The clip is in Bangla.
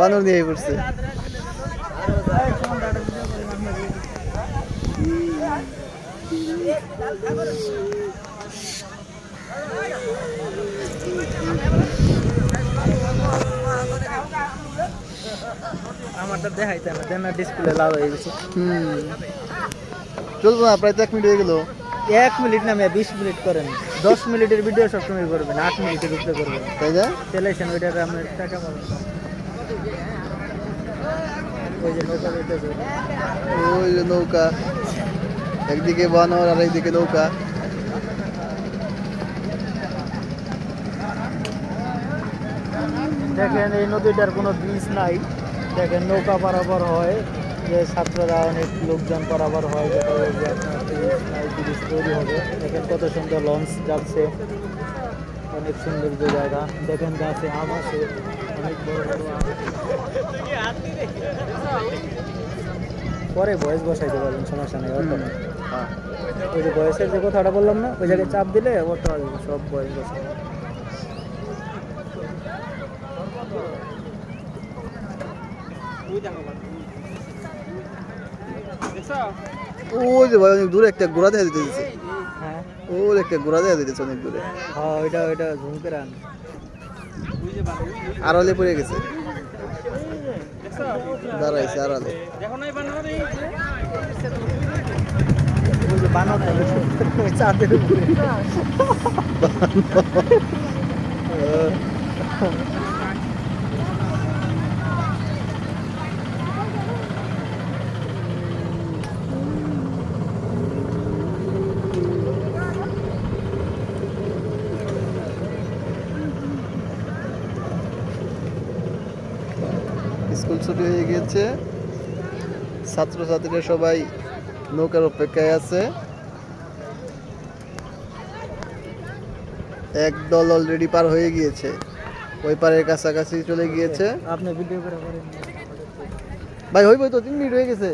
বানর নিয়ে পড়ছে। আমারটা দেখাইতে না, দেন না ডিসপ্লে লাল হয়ে গেছে। চলবো না, প্রায় তো 1 মিনিট হয়ে গেল। 1 মিনিট না, 20 মিনিট করেন। 10 মিনিটের ভিডিও সবসময় করবেন, 8 মিনিটের উপরে করবেন, তাই না? তেলেশন ওইটার আপনার টাকা পাবেন। ওই যে নৌকা যেতেছে, ওই যে নৌকা, একদিকে বানর আর একদিকে নৌকা। দেখেন এই নদীটার কোনো ব্রিজ নাই। দেখেন নৌকা পারাপার হয়, যে ছাত্ররা অনেক লোকজন পারাপার হয়, যেটা যে আপনার ব্রিজ তৈরি হবে। দেখেন কত সুন্দর লঞ্চ যাচ্ছে, অনেক সুন্দর যে জায়গা। দেখেন গাছে আম আছে, অনেক বড় বড় আম। পরে বয়স বসাইতে পারবেন, সমস্যা নেই। অত না, ওই যে বয়সের যে কথাটা বললাম না, ওই জায়গায় চাপ দিলে অত আসবে, সব বয়স বসাবে। ওই যে ভাই অনেক দূরে একটা ঘোড়া দেখা দিতেছে। হ্যাঁ, ওর একটা ঘোড়া দেখা দিতেছে অনেক দূরে। হ্যাঁ, ওইটা ঝুম করে আন। আড়ালে পড়ে গেছে, দাঁড়াইছে আড়ালে। ওই যে বানর ওই চাঁদের উপরে। স্কুল ছুটি হয়ে গিয়েছে, ছাত্রছাত্রীরা সবাই নৌকার অপেক্ষায় আছে। একদল অলরেডি পার হয়ে গিয়েছে, ওই পারের কাছাকাছি চলে গিয়েছে। আপনি ভিডিও করে করেন। ভাই হইব তো, 3 মিনিট হয়ে গেছে।